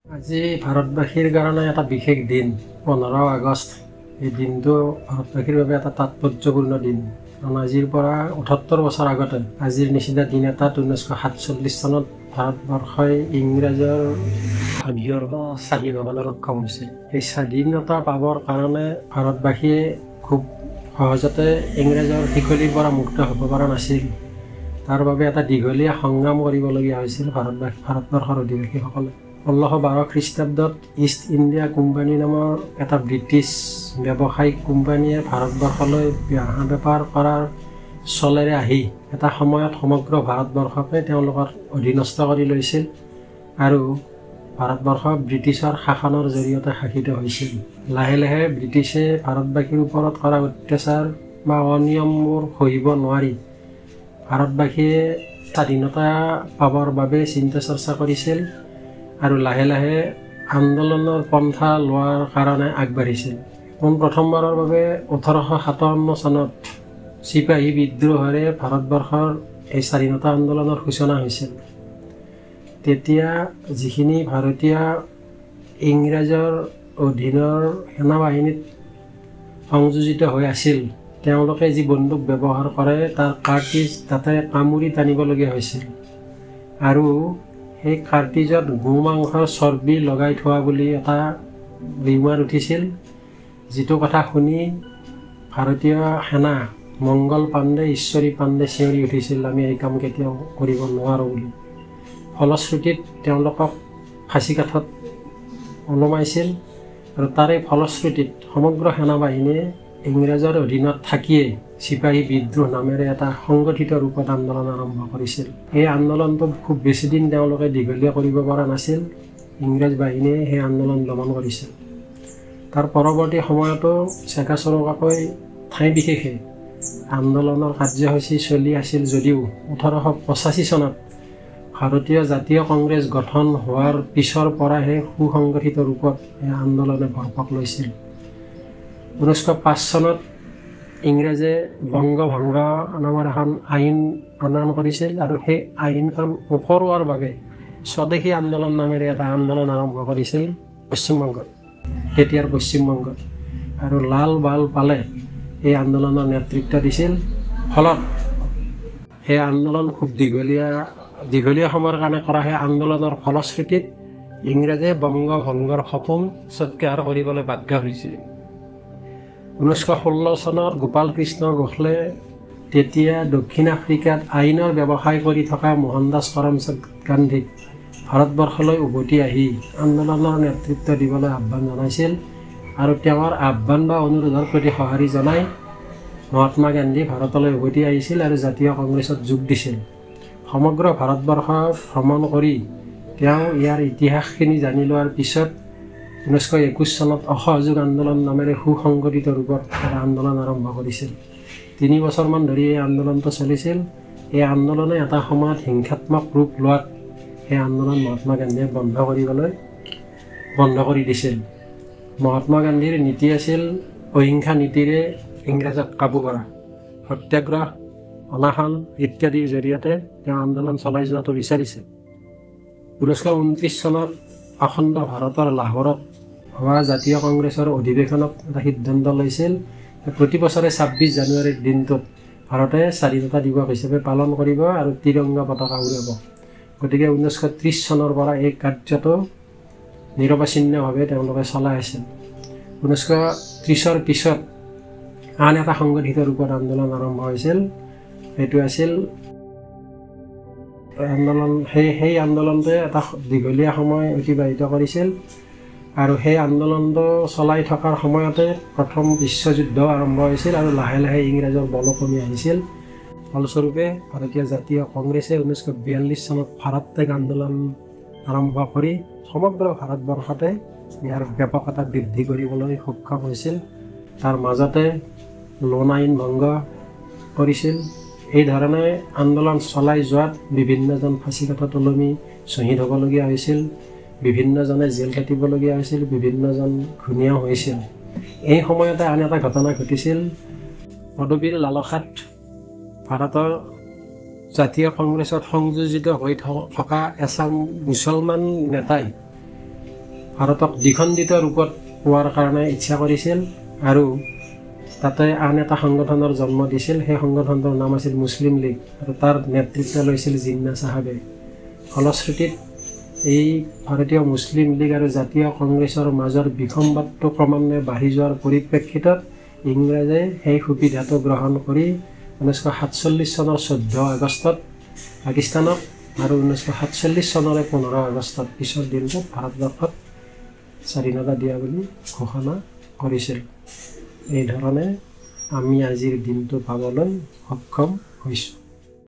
আজি ভাৰতবাসীৰ কাৰণে এটা বিশেষ দিন 15 আগষ্ট। এই দিনটো ভাৰতবাসীৰ বাবে এটা তাৎপৰ্যপূৰ্ণ দিন। কাৰণ আজিৰ পৰা 78 বছৰ আগতে আজিৰ নিচিনা দিন এটাত 1947 চনত ভাৰতবৰ্ষই ইংৰাজৰ স্বাধীন হ'বলৈ সক্ষম হৈছে। এই স্বাধীনতা পাবৰ কাৰণে ভাৰতবাসীয়ে খুব সহজতে ইংৰাজৰ শিকলিৰ পৰা মুক্ত হ'ব পৰা নাছিল। তাৰ বাবে এটা দীঘলীয়া সংগ্ৰাম কৰিবলগীয়া হৈছিল ভাৰতবৰ্ষৰ অধিবাসীসকলে। 1612 খ্ৰীষ্টাব্দত ইষ্ট ইণ্ডিয়া কোম্পানী নামৰ এটা ব্ৰিটিছ ব্যৱসায়িক কোম্পানীয়ে ভাৰতবৰ্ষলৈ বেপাৰ কৰাৰ চলেৰে আহি এটা সময়ত সমগ্ৰ ভাৰতবৰ্ষকে তেওঁলোকৰ অধীনস্থ কৰি লৈছিল আৰু ভাৰতবৰ্ষ ব্ৰিটিছৰ শাসনৰ জৰিয়তে শাসিত হৈছিল। লাহে লাহে ব্ৰিটিছে ভাৰতবাসীৰ ওপৰত কৰা অত্যাচাৰ বা অনিয়মবোৰ সহিব নোৱাৰি ভাৰতবাসীয়ে স্বাধীনতা পাবৰ বাবে চিন্তা চৰ্চা কৰিছিল আৰু লাহে লাহে আন্দোলনৰ পন্থা লোৱাৰ কাৰণে আগবাঢ়িছিল। প্ৰথমবাৰৰ বাবে 1857 চনত চিপাহী বিদ্ৰোহেৰে ভাৰতবৰ্ষৰ এই স্বাধীনতা আন্দোলনৰ সূচনা হৈছিল। তেতিয়া যিখিনি ভাৰতীয় ইংৰাজৰ অধীনৰ সেনাবাহিনীত সংযোজিত হৈ আছিল তেওঁলোকে যি বন্দুক ব্যৱহাৰ কৰে তাৰ কাৰ্টিজ তাতে কামুৰি টানিবলগীয়া হৈছিল আৰু সেই কাৰ্টিজত গো মাংসৰ চৰ্বি লগাই থোৱা বুলি এটা ৰিউমাৰ উঠিছিল, যিটো কথা শুনি ভাৰতীয় সেনা মংগল পাণ্ডে ঈশ্বৰী পাণ্ডে চিঞৰি উঠিছিল, আমি এই কাম কেতিয়াও কৰিব নোৱাৰোঁ বুলি। ফলশ্ৰুতিত তেওঁলোকক ফাঁচীকাঠত ওলমাইছিল আৰু তাৰে ফলশ্ৰুতিত সমগ্ৰ সেনাবাহিনীয়ে ইংৰাজৰ অধীনত থাকিয়ে চিপাহী বিদ্ৰোহ নামেৰে এটা সংগঠিত ৰূপত আন্দোলন আৰম্ভ কৰিছিল। এই আন্দোলনটো খুব বেছিদিন তেওঁলোকে দীঘলীয়া কৰিব পৰা নাছিল। ইংৰাজ বাহিনীয়ে সেই আন্দোলন দমন কৰিছিল। তাৰ পৰৱৰ্তী সময়তো চেকাচৰকাকৈ ঠাই বিশেষে আন্দোলনৰ কাৰ্যসূচী চলি আছিল যদিও 1885 চনত ভাৰতীয় জাতীয় কংগ্ৰেছ গঠন হোৱাৰ পিছৰ পৰাহে সুসংগঠিত ৰূপত এই আন্দোলনে ভৰপক লৈছিল। 1905 চনত ইংৰাজে বংগ ভংগ নামৰ এখন আইন প্ৰণয়ন কৰিছিল আৰু সেই আইনখন ওপৰোৱাৰ বাবে স্বদেশী আন্দোলন নামেৰে এটা আন্দোলন আৰম্ভ কৰিছিল পশ্চিমবংগত, তেতিয়াৰ পশ্চিমবংগত। আৰু লাল বাল পালে এই আন্দোলনৰ নেতৃত্ব দিছিল। ফলত সেই আন্দোলন খুব দীঘলীয়া সময়ৰ কাৰণে কৰা সেই আন্দোলনৰ ফলশ্ৰুতিত ইংৰাজে বংগ ভংগৰ সপোন সত্যাহাৰ কৰিবলৈ বাধ্য হৈছিল। 1916 চনত গোপাল কৃষ্ণ গোখলে তেতিয়া দক্ষিণ আফ্ৰিকাত আইনৰ ব্যৱসায় কৰি থকা মোহনদাস কৰমচাঁদ গান্ধীক ভাৰতবৰ্ষলৈ উভতি আহি আন্দোলনৰ নেতৃত্ব দিবলৈ আহ্বান জনাইছিল আৰু তেওঁৰ আহ্বান বা অনুৰোধৰ প্ৰতি সঁহাৰি জনাই মহাত্মা গান্ধী ভাৰতলৈ উভতি আহিছিল আৰু জাতীয় কংগ্ৰেছত যোগ দিছিল। সমগ্ৰ ভাৰতবৰ্ষ ভ্ৰমণ কৰি তেওঁ ইয়াৰ ইতিহাসখিনি জানি লোৱাৰ পিছত 1921 চনত অসহযোগ আন্দোলন নামেৰে সুসংগঠিত ৰূপত এটা আন্দোলন আৰম্ভ কৰিছিল। 3 বছৰমান ধৰি এই আন্দোলনটো চলিছিল। এই আন্দোলনে এটা সময়ত হিংসাত্মক ৰূপ লোৱাত সেই আন্দোলন মহাত্মা গান্ধীয়ে বন্ধ কৰি দিছিল। মহাত্মা গান্ধীৰ নীতি আছিল অহিংসা নীতিৰে ইংৰাজক কাবু কৰা। সত্যাগ্ৰহ, অনাশন ইত্যাদিৰ জৰিয়তে তেওঁ আন্দোলন চলাই যোৱাটো বিচাৰিছিল। 1929 চনত অখণ্ড ভাৰতৰ লাহোৰত হোৱা জাতীয় কংগ্ৰেছৰ অধিৱেশনত এটা সিদ্ধান্ত লৈছিল প্ৰতি বছৰে 26 জানুৱাৰীৰ দিনটোত ভাৰতে স্বাধীনতা দিৱস হিচাপে পালন কৰিব আৰু ত্ৰিৰংগা পতাকা উৰাব। গতিকে 1930 চনৰ পৰা এই কাৰ্যটো নিৰৱচ্ছিন্নভাৱে তেওঁলোকে চলাই আছিল। 1930ৰ পিছত আন এটা সংগঠিত ৰূপত আন্দোলন আৰম্ভ হৈছিল। সেইটো আছিল সেই আন্দোলনটোৱে এটা দীঘলীয়া সময় অতিবাহিত কৰিছিল আৰু সেই আন্দোলনটো চলাই থকাৰ সময়তে প্ৰথম বিশ্বযুদ্ধ আৰম্ভ হৈছিল আৰু লাহে লাহে ইংৰাজৰ বল কমি আহিছিল। ফলস্বৰূপে ভাৰতীয় জাতীয় কংগ্ৰেছে 1942 চনত ভাৰত ত্যাগ আন্দোলন আৰম্ভ কৰি সমগ্ৰ ভাৰতবৰ্ষতে ইয়াৰ ব্যাপকতা বৃদ্ধি কৰিবলৈ সক্ষম হৈছিল। তাৰ মাজতে লোণ আইন ভংগ কৰিছিল। এই ধৰণে আন্দোলন চলাই যোৱাত বিভিন্নজন ফাঁচীকাঠত ওলমি শ্বহীদ হ'বলগীয়া হৈছিল, বিভিন্নজনে জেল কাটিবলগীয়া হৈছিল, বিভিন্নজন ঘূণীয়াও হৈছিল। এই সময়তে আন এটা ঘটনা ঘটিছিল। পদবীৰ লালসাত ভাৰতৰ জাতীয় কংগ্ৰেছত সংযোজিত হৈ থকা এচাম মুছলমান নেতাই ভাৰতক দ্বিখণ্ডিত ৰূপত পোৱাৰ কাৰণে ইচ্ছা কৰিছিল আৰু তাতে আন এটা সংগঠনৰ জন্ম দিছিল। সেই সংগঠনটোৰ নাম আছিল মুছলিম লীগ আৰু তাৰ নেতৃত্ব লৈছিল জিন্না চাহাবে। ফলশ্ৰুতিত এই ভাৰতীয় মুছলিম লীগ আৰু জাতীয় কংগ্ৰেছৰ মাজৰ বিসম্বাদটো ক্ৰমান্বয়ে বাঢ়ি যোৱাৰ পৰিপ্ৰেক্ষিতত ইংৰাজে সেই সুবিধাটো গ্ৰহণ কৰি 1947 চনৰ 14 আগষ্টত পাকিস্তানক আৰু 1947 চনৰে 15 আগষ্টত পিছৰ দিনটোত ভাৰতবৰ্ষত স্বাধীনতা দিয়া বুলি ঘোষণা কৰিছিল। এই ধৰণে আমি আজিৰ দিনটো পাবলৈ সক্ষম হৈছোঁ।